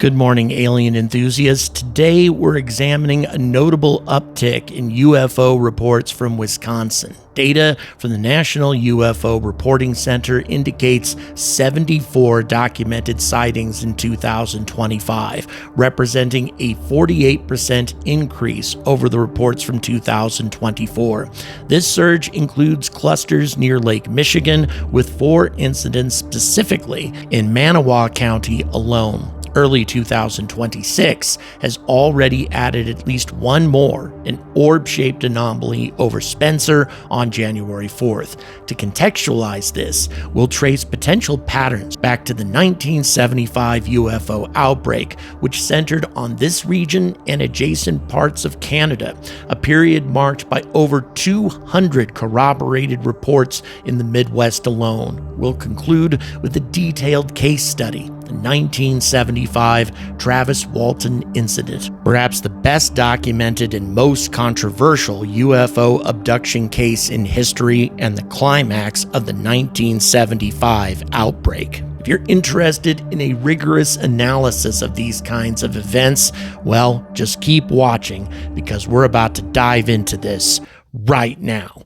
Good morning, alien enthusiasts. Today, we're examining a notable uptick in UFO reports from Wisconsin. Data from the National UFO Reporting Center indicates 74 documented sightings in 2025, representing a 48% increase over the reports from 2024. This surge includes clusters near Lake Michigan, with 4 incidents specifically in Manawha County alone. Early 2026 has already added at least one more, an orb-shaped anomaly over Spencer on January 4th. To contextualize this, we'll trace potential patterns back to the 1975 UFO outbreak, which centered on this region and adjacent parts of Canada, a period marked by over 200 corroborated reports in the Midwest alone. We'll conclude with a detailed case study, the 1975 Travis Walton incident, perhaps the best documented and most controversial UFO abduction case in history and the climax of the 1975 outbreak. If you're interested in a rigorous analysis of these kinds of events, well, just keep watching because we're about to dive into this right now.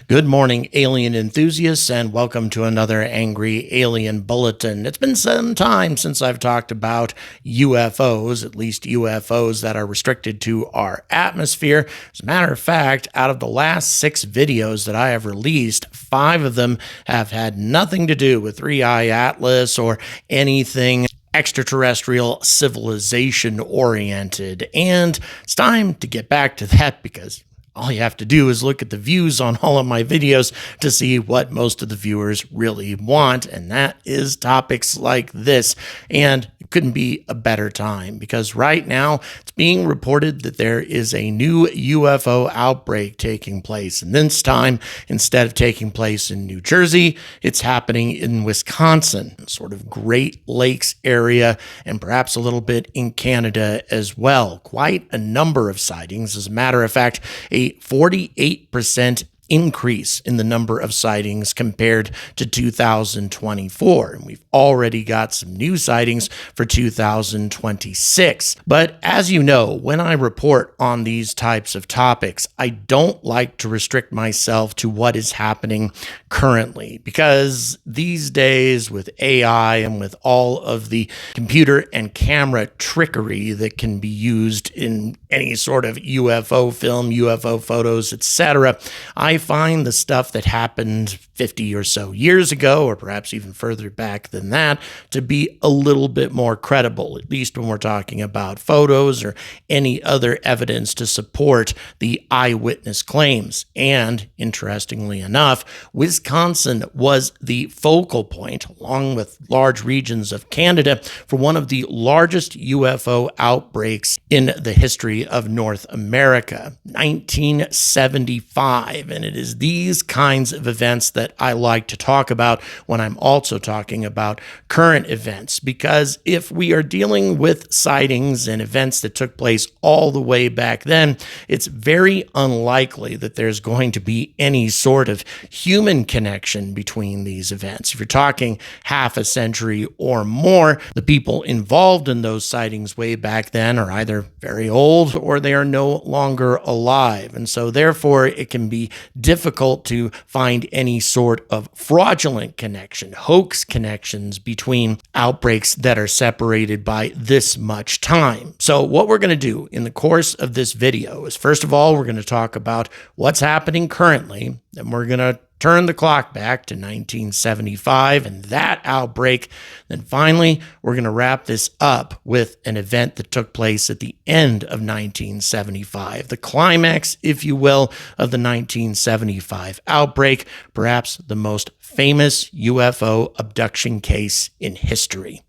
Good morning, alien enthusiasts, and welcome to another Angry Alien Bulletin. It's been some time since I've talked about UFOs, at least UFOs that are restricted to our atmosphere. As a matter of fact, out of the last 6 videos that I have released, 5 of them have had nothing to do with 3i Atlas or anything extraterrestrial civilization oriented. And it's time to get back to that because all you have to do is look at the views on all of my videos to see what most of the viewers really want, and that is topics like this. And it couldn't be a better time because right now it's being reported that there is a new UFO outbreak taking place. And this time, instead of taking place in New Jersey, it's happening in Wisconsin, sort of Great Lakes area, and perhaps a little bit in Canada as well. Quite a number of sightings. As a matter of fact, a 48% increase in the number of sightings compared to 2024. And we've already got some new sightings for 2026. But as you know, when I report on these types of topics, I don't like to restrict myself to what is happening currently, because these days with AI and with all of the computer and camera trickery that can be used in any sort of UFO film, UFO photos, etc., I find the stuff that happened 50 or so years ago, or perhaps even further back than that, to be a little bit more credible, at least when we're talking about photos or any other evidence to support the eyewitness claims. And interestingly enough, Wisconsin was the focal point, along with large regions of Canada, for one of the largest UFO outbreaks in the history of North America, 1975. And it is these kinds of events that I like to talk about when I'm also talking about current events, because if we are dealing with sightings and events that took place all the way back then, it's very unlikely that there's going to be any sort of human connection between these events. If you're talking half a century or more, the people involved in those sightings way back then are either very old or they are no longer alive. And so therefore it can be difficult to find any sort of fraudulent connection, hoax connections between outbreaks that are separated by this much time. So what we're going to do in the course of this video is, first of all, we're going to talk about what's happening currently, and we're going to turn the clock back to 1975 and that outbreak. Then finally, we're going to wrap this up with an event that took place at the end of 1975, the climax, if you will, of the 1975 outbreak, perhaps the most famous UFO abduction case in history.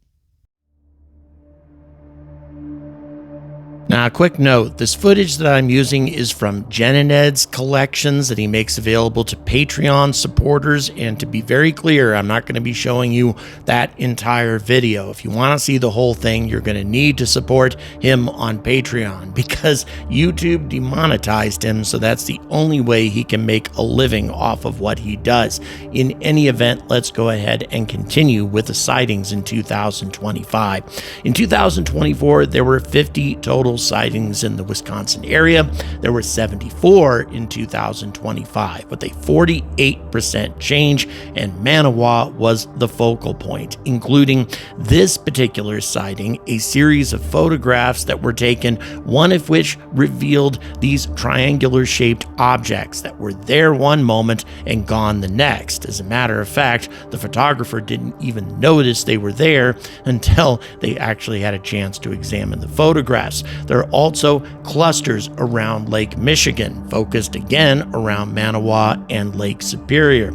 Now, a quick note, this footage that I'm using is from Jenined's collections that he makes available to Patreon supporters, and to be very clear, I'm not going to be showing you that entire video. If you want to see the whole thing, you're going to need to support him on Patreon because YouTube demonetized him, so that's the only way he can make a living off of what he does. In any event, let's go ahead and continue with the sightings in 2025. In 2024, there were 50 total sightings in the Wisconsin area. There were 74 in 2025, with a 48% change, and Manawa was the focal point, including this particular sighting, a series of photographs that were taken, one of which revealed these triangular-shaped objects that were there one moment and gone the next. As a matter of fact, the photographer didn't even notice they were there until they actually had a chance to examine the photographs. There are also clusters around Lake Michigan, focused again around Manawa and Lake Superior.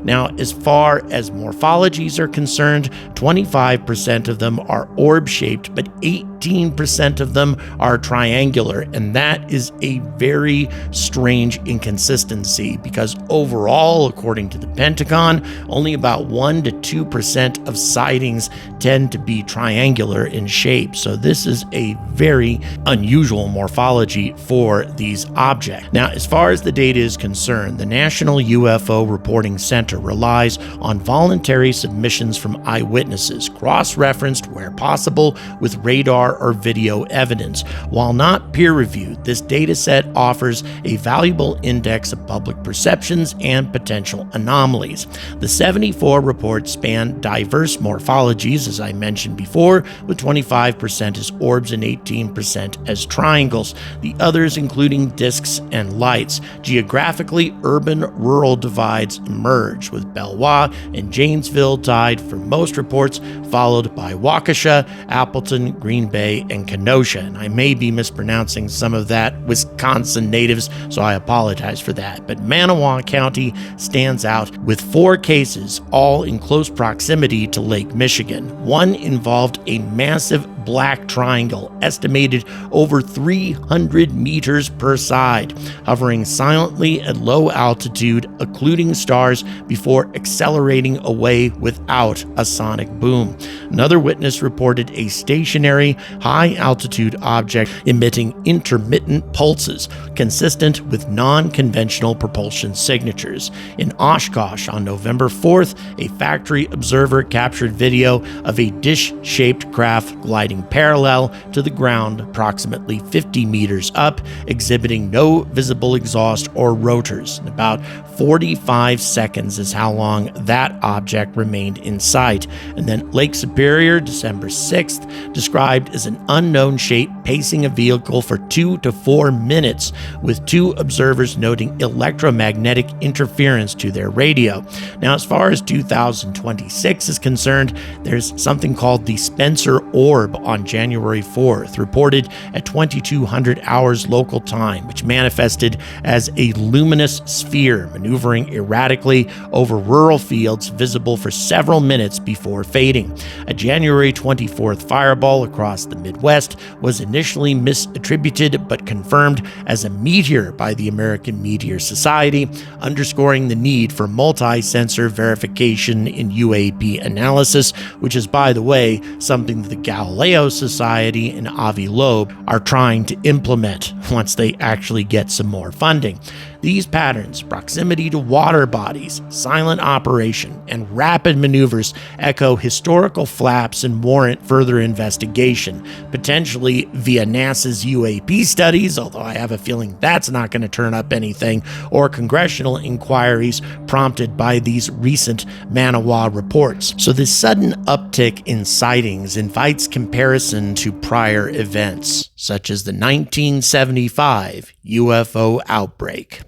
Now, as far as morphologies are concerned, 25% of them are orb-shaped, but 18% of them are triangular, and that is a very strange inconsistency because overall, according to the Pentagon, only about 1 to 2% of sightings tend to be triangular in shape. So this is a very unusual morphology for these objects. Now, as far as the data is concerned, the National UFO Reporting Center relies on voluntary submissions from eyewitnesses, cross-referenced where possible with radar or video evidence. While not peer-reviewed, this data set offers a valuable index of public perceptions and potential anomalies. The 74 reports span diverse morphologies, as I mentioned before, with 25% as orbs and 18% as triangles, the others including discs and lights. Geographically, urban-rural divides emerge, with Belvoir and Janesville tied for most reports, followed by Waukesha, Appleton, Green Bay, and Kenosha. And I may be mispronouncing some of that Wisconsin natives, so I apologize for that. But Manawa County stands out with 4 cases, all in close proximity to Lake Michigan. One involved a massive black triangle, estimated over 300 meters per side, hovering silently at low altitude, occluding stars before accelerating away without a sonic boom. Another witness reported a stationary, high-altitude object emitting intermittent pulses, consistent with non-conventional propulsion signatures. In Oshkosh on November 4th, a factory observer captured video of a dish-shaped craft gliding parallel to the ground approximately 50 meters up, exhibiting no visible exhaust or rotors. And about 45 seconds is how long that object remained in sight. And then Lake Superior, December 6th, described as an unknown shape pacing a vehicle for 2 to 4 minutes, with 2 observers noting electromagnetic interference to their radio. Now, as far as 2026 is concerned, there's something called the Spencer Orb on January 4th, reported at 2200 hours local time, which manifested as a luminous sphere maneuvering erratically over rural fields, visible for several minutes before fading. A January 24th fireball across the Midwest was initially misattributed but confirmed as a meteor by the American Meteor Society, underscoring the need for multi-sensor verification in UAP analysis, which is, by the way, something that the Galileo Society and Avi Loeb are trying to implement once they actually get some more funding. These patterns, proximity to water bodies, silent operation, and rapid maneuvers echo historical flaps and warrant further investigation, potentially via NASA's UAP studies, although I have a feeling that's not going to turn up anything, or congressional inquiries prompted by these recent Manawa reports. So this sudden uptick in sightings invites comparison to prior events, such as the 1975 UFO outbreak.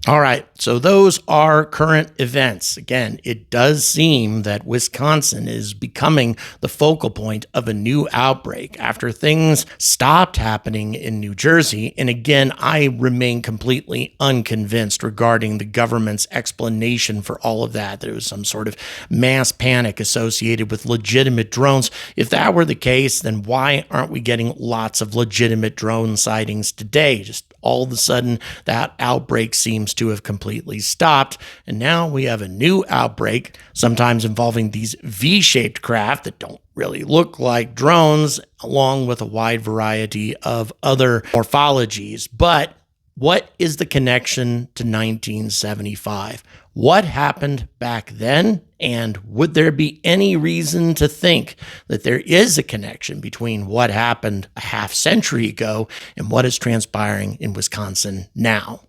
All right, so those are current events. Again, it does seem that Wisconsin is becoming the focal point of a new outbreak after things stopped happening in New Jersey. And again, I remain completely unconvinced regarding the government's explanation for all of that it was some sort of mass panic associated with legitimate drones. If that were the case, then why aren't we getting lots of legitimate drone sightings today? Just all of a sudden, that outbreak seems to have completely stopped, and now we have a new outbreak, sometimes involving these V-shaped craft that don't really look like drones, along with a wide variety of other morphologies. But what is the connection to 1975? What happened back then? And would there be any reason to think that there is a connection between what happened a half century ago and what is transpiring in Wisconsin now?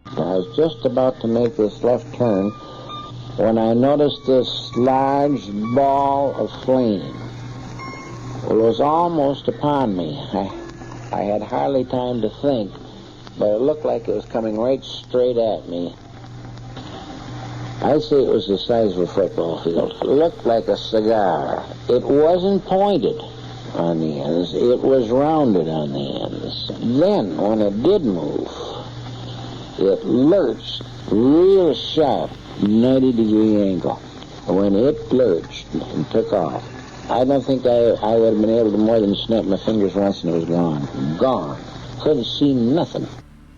I was just about to make this left turn when I noticed this large ball of flame. It was almost upon me. I had hardly time to think, but it looked like it was coming right straight at me. I'd say it was the size of a football field. It looked like a cigar. It wasn't pointed on the ends. It was rounded on the ends. Then, when it did move, it lurched real sharp, 90-degree angle. When it lurched and took off, I don't think I would have been able to more than snap my fingers once and it was gone. Gone. Couldn't see nothing.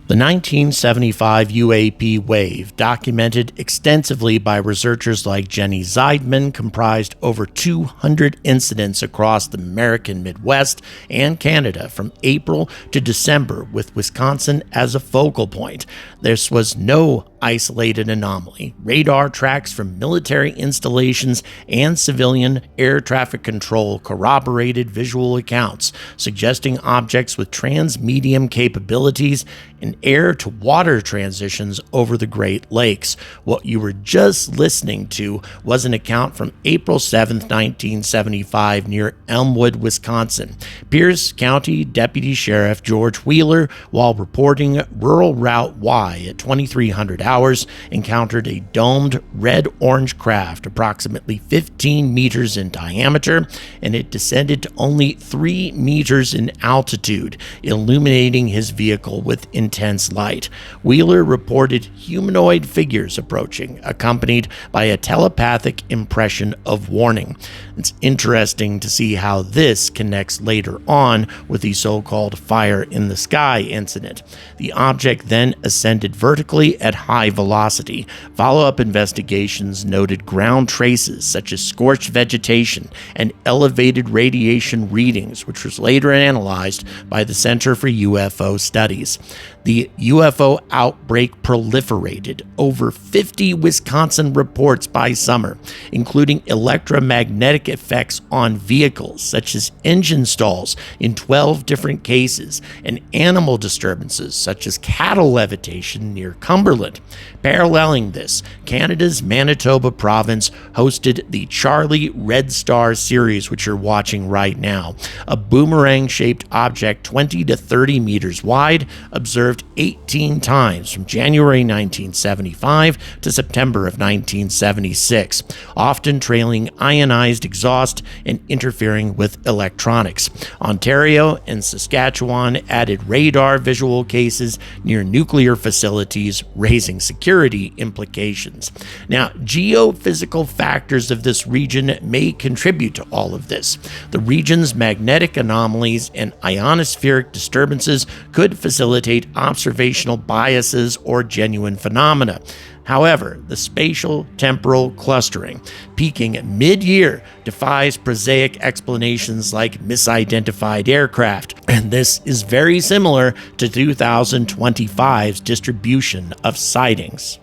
The 1975 UAP wave, documented extensively by researchers like Jenined, comprised over 200 incidents across the American Midwest and Canada from April to December, with Wisconsin as a focal point. This was no isolated anomaly. Radar tracks from military installations and civilian air traffic control corroborated visual accounts, suggesting objects with trans-medium capabilities and air-to-water transitions over the Great Lakes. What you were just listening to was an account from April 7, 1975, near Elmwood, Wisconsin. Pierce County Deputy Sheriff George Wheeler, while reporting Rural Route Y at 2300 hours, encountered a domed red-orange craft approximately 15 meters in diameter, and it descended to only 3 meters in altitude, illuminating his vehicle with intense light. Wheeler reported humanoid figures approaching, accompanied by a telepathic impression of warning. It's interesting to see how this connects later on with the so-called fire in the sky incident. The object then ascended vertically at high velocity. Follow-up investigations noted ground traces such as scorched vegetation and elevated radiation readings, which was later analyzed by the Center for UFO Studies. The UFO outbreak proliferated. Over 50 Wisconsin reports by summer, including electromagnetic effects on vehicles, such as engine stalls in 12 different cases, and animal disturbances, such as cattle levitation near Cumberland. Paralleling this, Canada's Manitoba province hosted the Charlie Red Star series, which you're watching right now. A boomerang-shaped object 20 to 30 meters wide, observed 18 times from January 1975 to September of 1976, often trailing ionized exhaust and interfering with electronics. Ontario and Saskatchewan added radar visual cases near nuclear facilities, raising security implications. Now, geophysical factors of this region may contribute to all of this. The region's magnetic anomalies and ionospheric disturbances could facilitate observational biases or genuine phenomena. However, the spatial temporal clustering, peaking mid-year, defies prosaic explanations like misidentified aircraft, and this is very similar to 2025's distribution of sightings.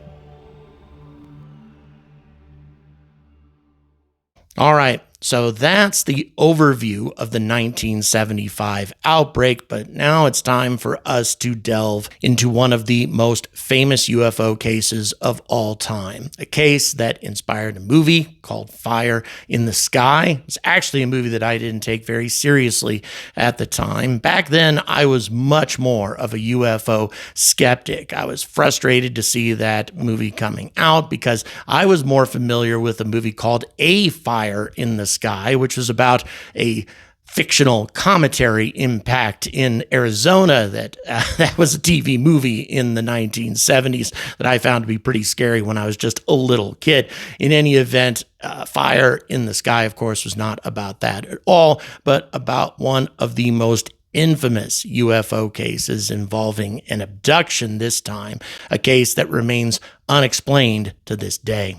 All right. So that's the overview of the 1975 outbreak, but now it's time for us to delve into one of the most famous UFO cases of all time. A case that inspired a movie called Fire in the Sky. It's actually a movie that I didn't take very seriously at the time. Back then, I was much more of a UFO skeptic. I was frustrated to see that movie coming out because I was more familiar with a movie called A Fire in the Sky, which was about a fictional cometary impact in Arizona that was a TV movie in the 1970s that I found to be pretty scary when I was just a little kid. In any event, Fire in the Sky, of course, was not about that at all, but about one of the most infamous UFO cases involving an abduction this time, a case that remains unexplained to this day.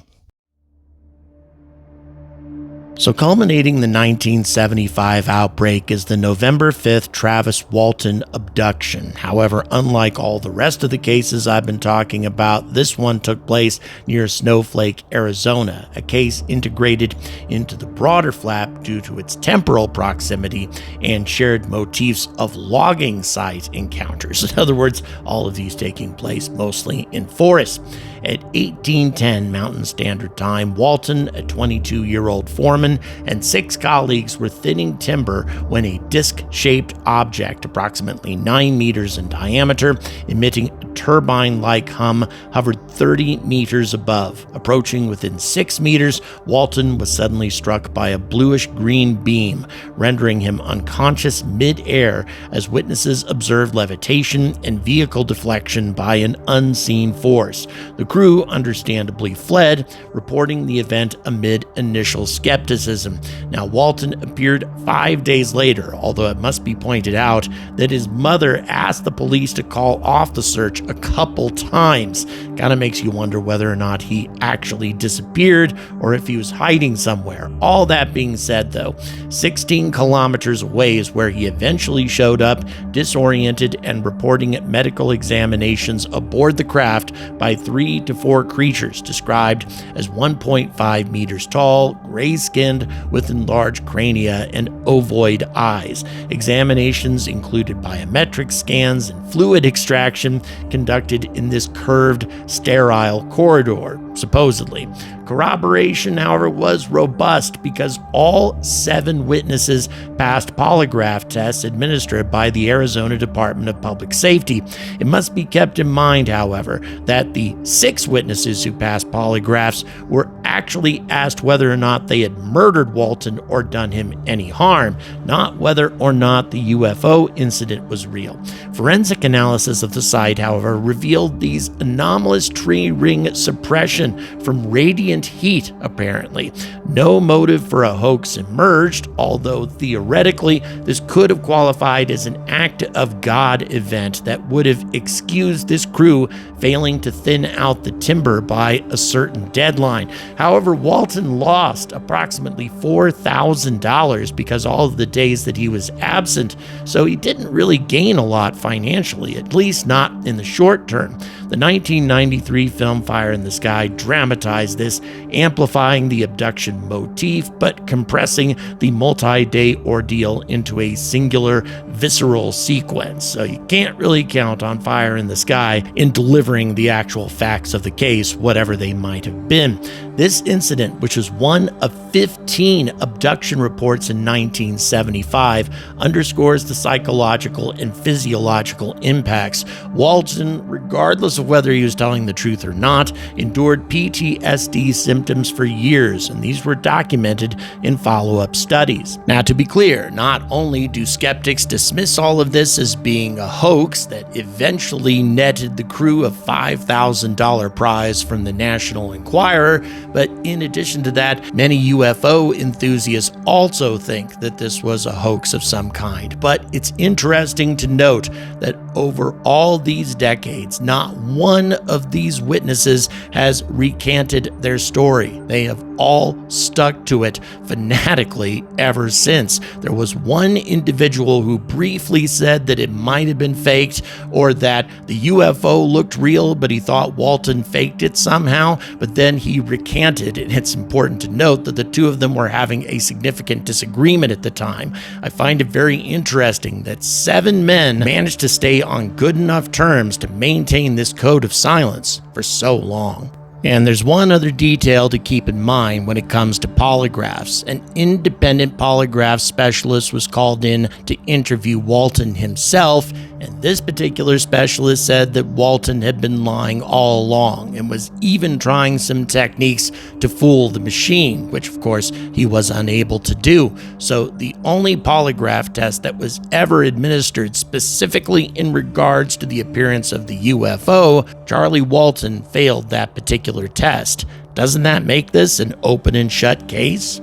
So culminating the 1975 outbreak is the November 5th Travis Walton abduction. However, unlike all the rest of the cases I've been talking about, this one took place near Snowflake, Arizona, a case integrated into the broader flap due to its temporal proximity and shared motifs of logging site encounters. In other words, all of these taking place mostly in forests. At 1810 Mountain Standard Time, Walton, a 22-year-old foreman, and 6 colleagues were thinning timber when a disc-shaped object, approximately 9 meters in diameter, emitting a turbine-like hum, hovered 30 meters above. Approaching within 6 meters, Walton was suddenly struck by a bluish-green beam, rendering him unconscious mid-air as witnesses observed levitation and vehicle deflection by an unseen force. The crew understandably fled, reporting the event amid initial skepticism. Now, Walton appeared 5 days later, although it must be pointed out that his mother asked the police to call off the search a couple times. Kind of makes you wonder whether or not he actually disappeared or if he was hiding somewhere. All that being said, though, 16 kilometers away is where he eventually showed up, disoriented and reporting medical examinations aboard the craft by 3 to 4 creatures described as 1.5 meters tall, gray-skinned with enlarged crania and ovoid eyes. Examinations included biometric scans and fluid extraction conducted in this curved, sterile corridor, supposedly. Corroboration, however, was robust because all 7 witnesses passed polygraph tests administered by the Arizona Department of Public Safety. It must be kept in mind, however, that the 6 witnesses who passed polygraphs were actually asked whether or not they had murdered Walton or done him any harm, not whether or not the UFO incident was real. Forensic analysis of the site, however, revealed these anomalous tree ring suppression from radiant heat, apparently. No motive for a hoax emerged, although theoretically this could have qualified as an act of God event that would have excused this crew failing to thin out the timber by a certain deadline. However, Walton lost approximately $4,000 because all of the days that he was absent, so he didn't really gain a lot financially, at least not in the short term. The 1993 film Fire in the Sky dramatized this, amplifying the abduction motif, but compressing the multi-day ordeal into a singular, visceral sequence. So you can't really count on Fire in the Sky in delivering the actual facts of the case, whatever they might have been. This incident, which was one of 15 abduction reports in 1975, underscores the psychological and physiological impacts. Walton, regardless of whether he was telling the truth or not, endured PTSD symptoms for years, and these were documented in follow-up studies. Now, to be clear, not only do skeptics dismiss all of this as being a hoax that eventually netted the crew a $5,000 prize from the National Enquirer, but in addition to that, many UFO enthusiasts also think that this was a hoax of some kind. But it's interesting to note that over all these decades, not one of these witnesses has recanted their story. They have all stuck to it fanatically ever since. There was one individual who briefly said that it might have been faked, or that the UFO looked real, but he thought Walton faked it somehow, but then he recanted granted, and it's important to note that the two of them were having a significant disagreement at the time, I find it very interesting that 7 men managed to stay on good enough terms to maintain this code of silence for so long. And there's one other detail to keep in mind when it comes to polygraphs. An independent polygraph specialist was called in to interview Walton himself, and this particular specialist said that Walton had been lying all along and was even trying some techniques to fool the machine, which of course he was unable to do. So the only polygraph test that was ever administered specifically in regards to the appearance of the UFO, Charlie Walton failed that particular test. Doesn't that make this an open and shut case?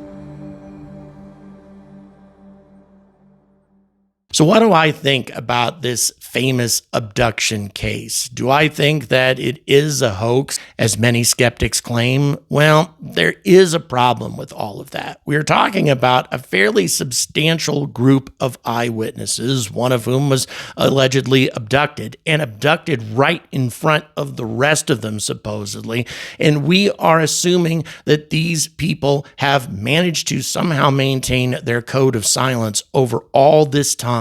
So what do I think about this famous abduction case? Do I think that it is a hoax, as many skeptics claim? Well, there is a problem with all of that. We're talking about a fairly substantial group of eyewitnesses, one of whom was allegedly abducted, and abducted right in front of the rest of them, supposedly. And we are assuming that these people have managed to somehow maintain their code of silence over all this time.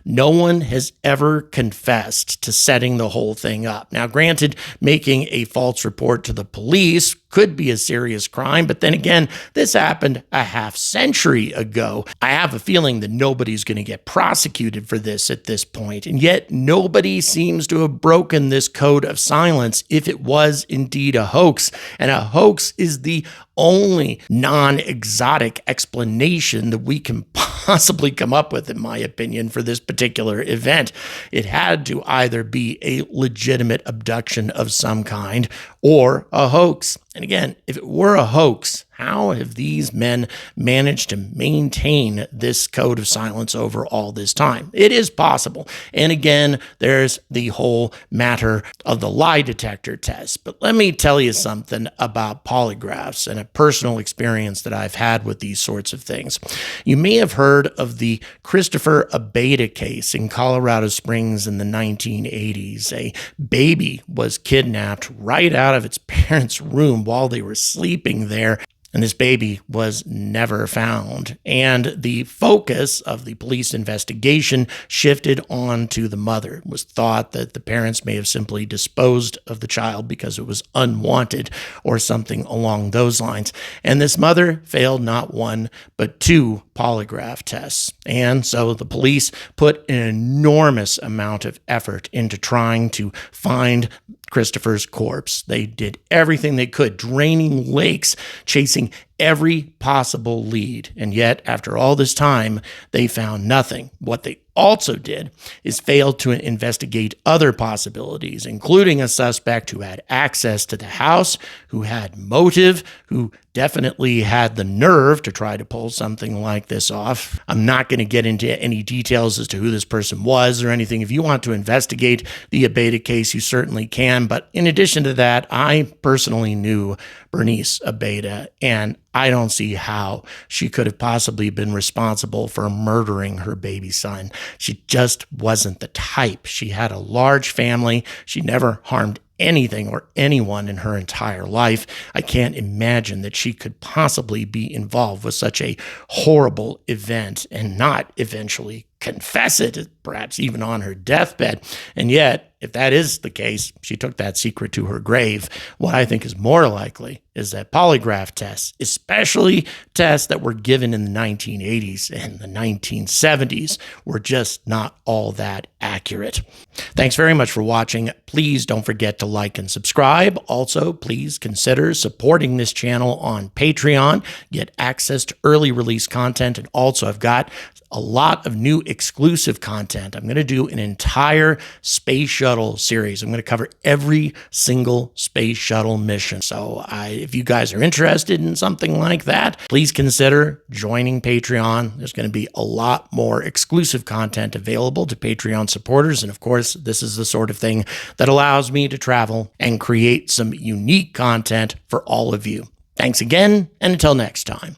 No one has ever confessed to setting the whole thing up. Now, granted, making a false report to the police could be a serious crime, but then again, this happened a half century ago. I have a feeling that nobody's going to get prosecuted for this at this point, and yet nobody seems to have broken this code of silence if it was indeed a hoax. And a hoax is the only non-exotic explanation that we can possibly come up with, in my opinion, for this particular event. It had to either be a legitimate abduction of some kind or a hoax. And again, if it were a hoax, how have these men managed to maintain this code of silence over all this time? It is possible. And again, there's the whole matter of the lie detector test. But let me tell you something about polygraphs and a personal experience that I've had with these sorts of things. You may have heard of the Christopher Abeda case in Colorado Springs in the 1980s. A baby was kidnapped right out of its parents' room while they were sleeping there. And this baby was never found. And the focus of the police investigation shifted on to the mother. It was thought that the parents may have simply disposed of the child because it was unwanted or something along those lines. And this mother failed not one, but 2 polygraph tests. And so the police put an enormous amount of effort into trying to find Christopher's corpse. They did everything they could, draining lakes, chasing every possible lead. And yet, after all this time, they found nothing. What they also did is fail to investigate other possibilities, including a suspect who had access to the house, who had motive, who definitely had the nerve to try to pull something like this off. I'm not going to get into any details as to who this person was or anything. If you want to investigate the Abeda case, you certainly can. But in addition to that, I personally knew Bernice Abeda, and I don't see how she could have possibly been responsible for murdering her baby son. She just wasn't the type. She had a large family. She never harmed anything or anyone in her entire life. I can't imagine that she could possibly be involved with such a horrible event and not eventually confess it, perhaps even on her deathbed. And yet, if that is the case, she took that secret to her grave. What I think is more likely is that polygraph tests, especially tests that were given in the 1980s and the 1970s, were just not all that accurate. Thanks very much for watching. Please don't forget to like and subscribe. Also, please consider supporting this channel on Patreon. Get access to early release content. And also, I've got a lot of new exclusive content. I'm going to do an entire space shuttle series. I'm going to cover every single space shuttle mission. So if you guys are interested in something like that, please consider joining Patreon. There's going to be a lot more exclusive content available to Patreon supporters. And of course, this is the sort of thing that allows me to travel and create some unique content for all of you. Thanks again, and until next time,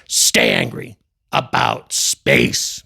stay angry about space.